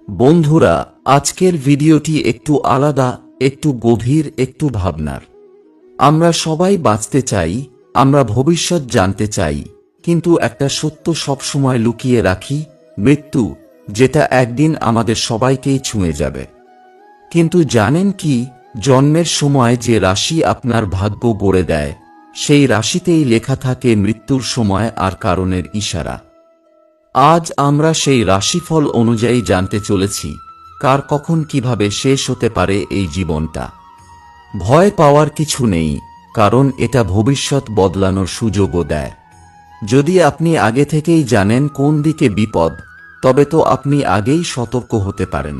বন্ধুরা, আজকের ভিডিওটি একটু আলাদা, একটু গভীর, একটু ভাবনার। আমরা সবাই বাঁচতে চাই, আমরা ভবিষ্যৎ জানতে চাই, কিন্তু একটা সত্য সবসময় লুকিয়ে রাখি, মৃত্যু, যেটা একদিন আমাদের সবাইকেই ছুঁয়ে যাবে। কিন্তু জানেন কি, জন্মের সময় যে রাশি আপনার ভাগ্য গড়ে দেয়, সেই রাশিতেই লেখা থাকে মৃত্যুর সময় আর কারণের ইশারা। আজ আমরা সেই রাশিফল অনুযায়ী জানতে চলেছি, কার কখন কিভাবে শেষ হতে পারে এই জীবনটা। ভয় পাওয়ার কিছু নেই, কারণ এটা ভবিষ্যৎ বদলানোর সুযোগও দেয়। যদি আপনি আগে থেকেই জানেন কোন দিকে বিপদ, তবে তো আপনি আগেই সতর্ক হতে পারেন।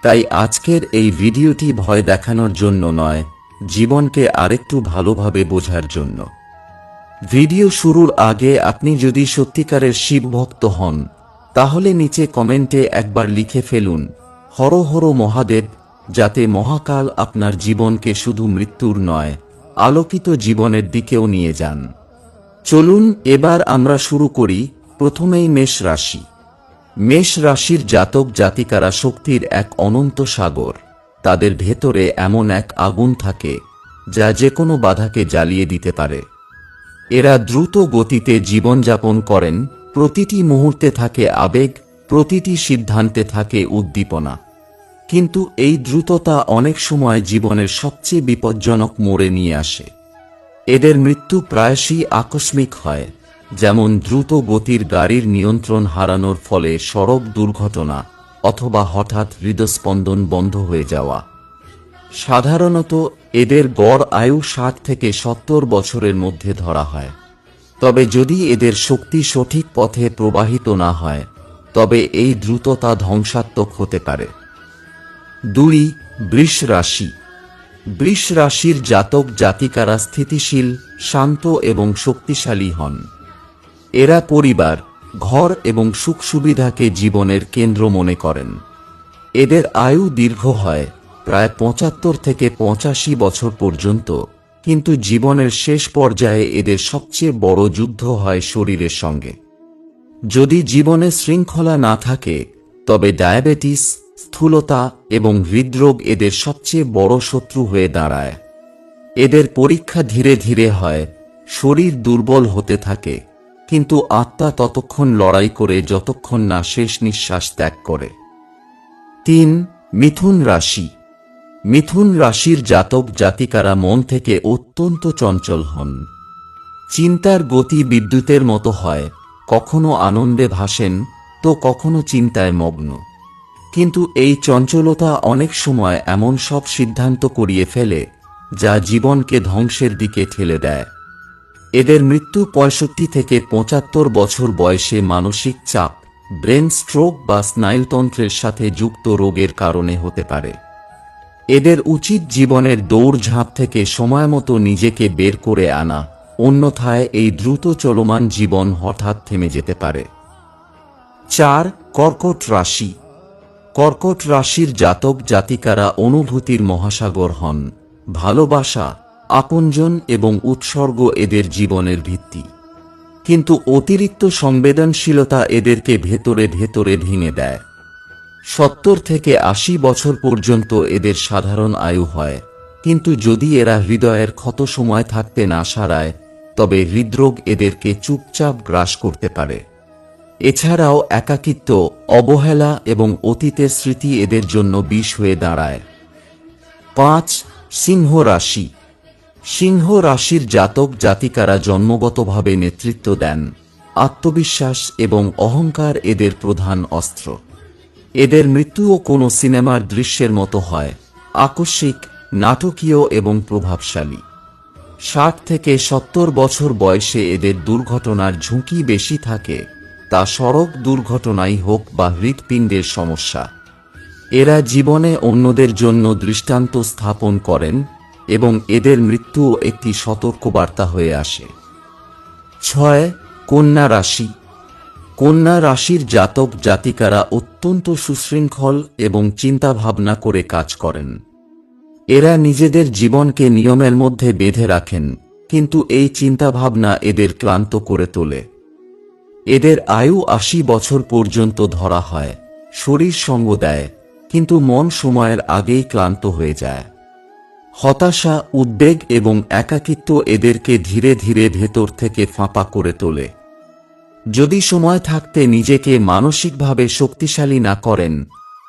তাই আজকের এই ভিডিওটি ভয় দেখানোর জন্য নয়, জীবনকে আরেকটু ভালোভাবে বোঝার জন্য। ভিডিও শুরুর আগে আপনি যদি সত্যিকারের শিব ভক্ত হন, তাহলে নিচে কমেন্টে একবার লিখে ফেলুন, হর হর মহাদেব, যাতে মহাকাল আপনার জীবনকে শুধু মৃত্যুর নয়, আলোকিত জীবনের দিকেও নিয়ে যান। চলুন এবার আমরা শুরু করি। প্রথমেই মেষ রাশি। মেষ রাশির জাতক জাতিকারা শক্তির এক অনন্ত সাগর। তাদের ভেতরে এমন এক আগুন থাকে, যা যে কোনো বাধাকে জ্বালিয়ে দিতে পারে। এরা দ্রুত গতিতে জীবনযাপন করেন, প্রতিটি মুহূর্তে থাকে আবেগ, প্রতিটি সিদ্ধান্তে থাকে উদ্দীপনা। কিন্তু এই দ্রুততা অনেক সময় জীবনের সবচেয়ে বিপজ্জনক মোড়ে নিয়ে আসে। এদের মৃত্যু প্রায়শই আকস্মিক হয়, যেমন দ্রুত গতির গাড়ির নিয়ন্ত্রণ হারানোর ফলে সড়ক দুর্ঘটনা, অথবা হঠাৎ হৃদস্পন্দন বন্ধ হয়ে যাওয়া। সাধারণত এদের গড় আয়ু 60 থেকে 70 বছরের মধ্যে ধরা হয়। তবে যদি এদের শক্তি সঠিক পথে প্রবাহিত না হয়, তবে এই দ্রুততা ধ্বংসাত্মক হতে পারে। 2. বৃষ রাশি। বৃষ রাশির জাতক জাতিকারা স্থিতিশীল, শান্ত এবং শক্তিশালী হন। এরা পরিবার, ঘর এবং সুখ সুবিধাকে জীবনের কেন্দ্র মনে করেন। এদের আয়ু দীর্ঘ হয়, প্রায় 75 থেকে 85 বছর পর্যন্ত, কিন্তু জীবনের শেষ পর্যায়ে এদের সবচেয়ে বড় যুদ্ধ হয় শরীরের সঙ্গে। যদি জীবনে শৃঙ্খলা না থাকে, তবে ডায়াবেটিস, স্থূলতা এবং হৃদরোগ এদের সবচেয়ে বড় শত্রু হয়ে দাঁড়ায়। এদের পরীক্ষা ধীরে ধীরে হয়, শরীর দুর্বল হতে থাকে, কিন্তু আত্মা ততক্ষণ লড়াই করে যতক্ষণ না শেষ নিঃশ্বাস ত্যাগ করে। 3. মিথুন রাশি। মিথুন রাশির জাতক জাতিকারা মন থেকে অত্যন্ত চঞ্চল হন। চিন্তার গতি বিদ্যুতের মতো হয়, কখনো আনন্দে ভাসেন, তো কখনো চিন্তায় মগ্ন। কিন্তু এই চঞ্চলতা অনেক সময় এমন সব সিদ্ধান্ত করিয়ে ফেলে, যা জীবনকে ধ্বংসের দিকে ঠেলে দেয়। এদের মৃত্যু 65 থেকে 75 বছর বয়সে মানসিক চাপ, ব্রেন স্ট্রোক বা স্নায়ুতন্ত্রের সাথে যুক্ত রোগের কারণে হতে পারে। এদের উচিত জীবনের দৌড়ঝাঁপ থেকে সময়মতো নিজেকে বের করে আনা, অন্যথায় এই দ্রুত চলমান জীবন হঠাৎ থেমে যেতে পারে। 4. কর্কট রাশি। কর্কট রাশির জাতক জাতিকারা অনুভূতির মহাসাগর হন। ভালোবাসা, আপনজন এবং উৎসর্গ এদের জীবনের ভিত্তি। কিন্তু অতিরিক্ত সংবেদনশীলতা এদেরকে ভেতরে ভেতরে ভেঙে দেয়। 70 থেকে 80 বছর পর্যন্ত এদের সাধারণ আয়ু হয়, কিন্তু যদি এরা হৃদয়ের ক্ষত সময় থাকতে না সারায়, তবে হৃদরোগ এদেরকে চুপচাপ গ্রাস করতে পারে। এছাড়াও একাকিত্ব, অবহেলা এবং অতীতের স্মৃতি এদের জন্য বিষ হয়ে দাঁড়ায়। 5. সিংহ রাশি। সিংহ রাশির জাতক জাতিকারা জন্মগতভাবে নেতৃত্ব দেন। আত্মবিশ্বাস এবং অহংকার এদের প্রধান অস্ত্র। এদের মৃত্যুও কোনো সিনেমার দৃশ্যের মতো হয়, আকস্মিক, নাটকীয় এবং প্রভাবশালী। 60 থেকে 70 বছর বয়সে এদের দুর্ঘটনার ঝুঁকি বেশি থাকে, তা সড়ক দুর্ঘটনাই হোক বা হৃৎপিণ্ডের সমস্যা। এরা জীবনে অন্যদের জন্য দৃষ্টান্ত স্থাপন করেন, এবং এদের মৃত্যুও একটি সতর্কবার্তা হয়ে আসে। 6. কন্যা রাশি। কন্যা রাশির জাতক জাতিকারা অত্যন্ত সুশৃঙ্খল এবং চিন্তাভাবনা করে কাজ করেন। এরা নিজেদের জীবনকে নিয়মের মধ্যে বেঁধে রাখেন, কিন্তু এই চিন্তাভাবনা এদের ক্লান্ত করে তোলে। এদের আয়ু 80 বছর পর্যন্ত ধরা হয়, শরীর সঙ্গ দেয়, কিন্তু মন সময়ের আগেই ক্লান্ত হয়ে যায়। হতাশা, উদ্বেগ এবং একাকিত্ব এদেরকে ধীরে ধীরে ভেতর থেকে ফাঁপা করে তোলে। যদি সময় থাকতে নিজেকে মানসিকভাবে শক্তিশালী না করেন,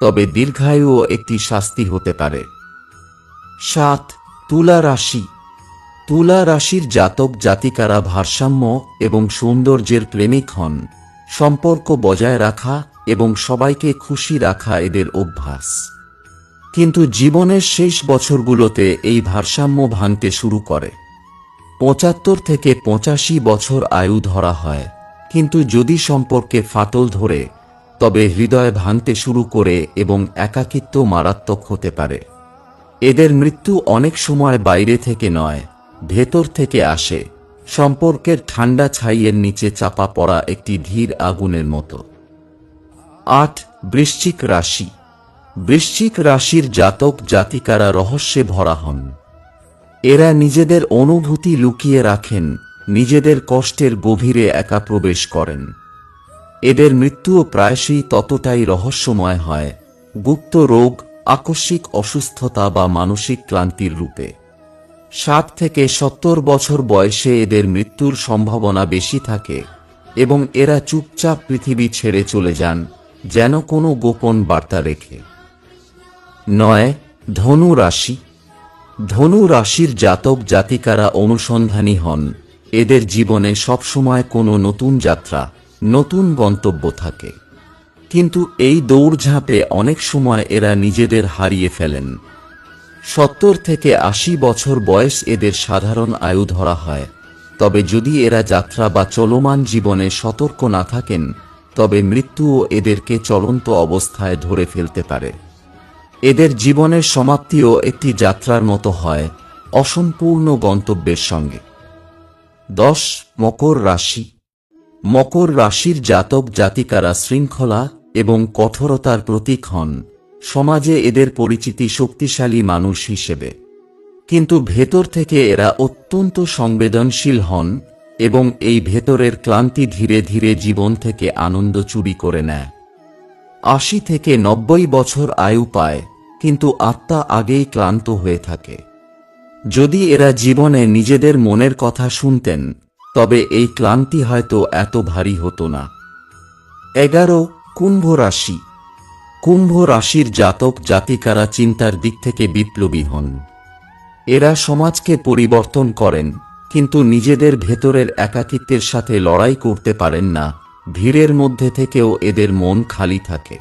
তবে দীর্ঘায়ুও একটি শাস্তি হতে পারে। 7. তুলা রাশি। তুলা রাশির জাতক জাতিকারা ভারসাম্য এবং সৌন্দর্যের প্রেমিক হন। সম্পর্ক বজায় রাখা এবং সবাইকে খুশি রাখা এদের অভ্যাস। কিন্তু জীবনের শেষ বছরগুলোতে এই ভারসাম্য ভাঙতে শুরু করে। 75 থেকে 85 বছর আয়ু ধরা হয়, কিন্তু যদি সম্পর্কে ফাটল ধরে, তবে হৃদয় ভাঙতে শুরু করে এবং একাকিত্ব মারাত্মক হতে পারে। এদের মৃত্যু অনেক সময় বাইরে থেকে নয়, ভেতর থেকে আসে, সম্পর্কের ঠান্ডা ছাইয়ের নিচে চাপা পড়া একটি ধীর আগুনের মতো। 8. বৃশ্চিক রাশি। বৃশ্চিক রাশির জাতক জাতিকারা রহস্যে ভরা হন। এরা নিজেদের অনুভূতি লুকিয়ে রাখেন, নিজেদের কষ্টের গভীরে একা প্রবেশ করেন। এদের মৃত্যুও প্রায়শই ততটাই রহস্যময় হয়, গুপ্ত রোগ, আকস্মিক অসুস্থতা বা মানসিক ক্লান্তির রূপে। 60 থেকে 70 বছর বয়সে এদের মৃত্যুর সম্ভাবনা বেশি থাকে এবং এরা চুপচাপ পৃথিবী ছেড়ে চলে যান, যেন কোনো গোপন বার্তা রেখে। 9. ধনু রাশি। ধনু রাশির জাতক জাতিকারা অনুসন্ধানী হন। এদের জীবনে সবসময় কোনো নতুন যাত্রা, নতুন গন্তব্য থাকে, কিন্তু এই দৌড়ঝাঁপে অনেক সময় এরা নিজেদের হারিয়ে ফেলেন। 70 থেকে 80 বছর বয়স এদের সাধারণ আয়ু ধরা হয়, তবে যদি এরা যাত্রা বা চলমান জীবনে সতর্ক না থাকেন, তবে মৃত্যুও এদেরকে চলন্ত অবস্থায় ধরে ফেলতে পারে। এদের জীবনের সমাপ্তিও একটি যাত্রার মতো হয়, অসম্পূর্ণ গন্তব্যের সঙ্গে। 10. মকর রাশি। মকর রাশির জাতক জাতিকারা শৃঙ্খলা এবং কঠোরতার প্রতীক হন। সমাজে এদের পরিচিতি শক্তিশালী মানুষ হিসেবে, কিন্তু ভেতর থেকে এরা অত্যন্ত সংবেদনশীল হন এবং এই ভেতরের ক্লান্তি ধীরে ধীরে জীবন থেকে আনন্দ চুরি করে নেয়। 80 থেকে 90 বছর আয়ু পায়, কিন্তু আত্মা আগেই ক্লান্ত হয়ে থাকে। যদি এরা জীবনে নিজেদের মনের কথা শুনতেন, তবে এই ক্লান্তি হয়তো এত ভারী হতো না। 11. কুম্ভ রাশি। কুম্ভ রাশির জাতক জাতিকারা চিন্তার দিক থেকে বিপ্লবী হন। এরা সমাজকে পরিবর্তন করেন, কিন্তু নিজেদের ভেতরের একাকিত্বের সাথে লড়াই করতে পারেন না। ভিড়ের মধ্যে থেকেও এদের মন খালি থাকে।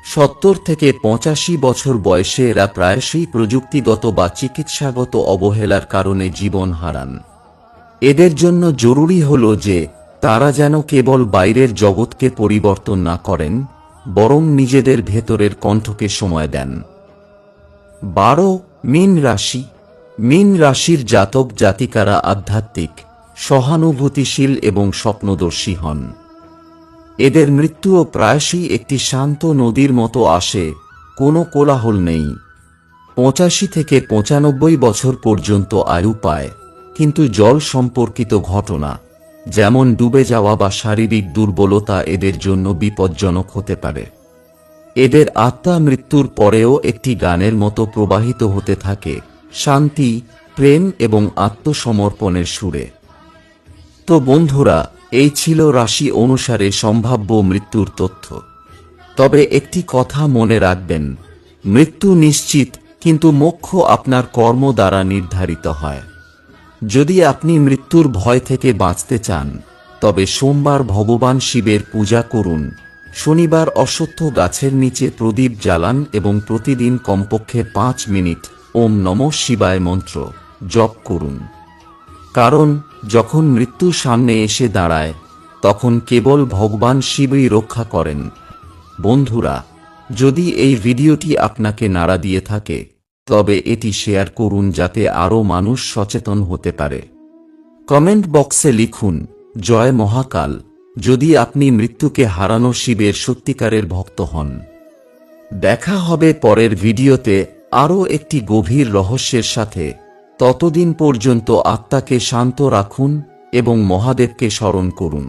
70 থেকে 85 বছর বয়সে এরা প্রায়শই প্রযুক্তিগত বা চিকিৎসাগত অবহেলার কারণে জীবন হারান। এদের জন্য জরুরি হল যে তারা যেন কেবল বাইরের জগৎকে পরিবর্তন না করেন, বরং নিজেদের ভেতরের কণ্ঠকে সময় দেন। 12. মীন রাশি। মীন রাশির জাতক জাতিকারা আধ্যাত্মিক, সহানুভূতিশীল এবং স্বপ্নদর্শী হন। এদের মৃত্যুও প্রায়শই একটি শান্ত নদীর মতো আসে, কোনো কোলাহল নেই। 85 থেকে 95 বছর পর্যন্ত আয়ু পায়, কিন্তু জল সম্পর্কিত ঘটনা, যেমন ডুবে যাওয়া বা শারীরিক দুর্বলতা এদের জন্য বিপজ্জনক হতে পারে। এদের আত্মা মৃত্যুর পরেও একটি গানের মতো প্রবাহিত হতে থাকে, শান্তি, প্রেম এবং আত্মসমর্পণের সুরে। তো বন্ধুরা, এই ছিল রাশি অনুসারে সম্ভাব্য মৃত্যুর তথ্য। তবে একটি কথা মনে রাখবেন, মৃত্যু নিশ্চিত, কিন্তু মোক্ষ আপনার কর্ম দ্বারা নির্ধারিত হয়। যদি আপনি মৃত্যুর ভয় থেকে বাঁচতে চান, তবে সোমবার ভগবান শিবের পূজা করুন, শনিবার অশ্বত্থ গাছের নিচে প্রদীপ জ্বালান এবং প্রতিদিন কমপক্ষে 5 মিনিট ওম নমঃ শিবায় মন্ত্র জপ করুন। কারণ যখন মৃত্যু সামনে এসে দাঁড়ায়, তখন কেবল ভগবান শিবই রক্ষা করেন। বন্ধুরা, যদি এই ভিডিওটি আপনাকে নাড়া দিয়ে থাকে, তবে এটি শেয়ার করুন যাতে আরও মানুষ সচেতন হতে পারে। কমেন্ট বক্সে লিখুন জয় মহাকাল, যদি আপনি মৃত্যুকে হারানো শিবের সত্যিকারের ভক্ত হন। দেখা হবে পরের ভিডিওতে আরও একটি গভীর রহস্যের সাথে। ততদিন পর্যন্ত আত্মাকে শান্ত রাখুন এবং মহাদেবকে স্মরণ করুন।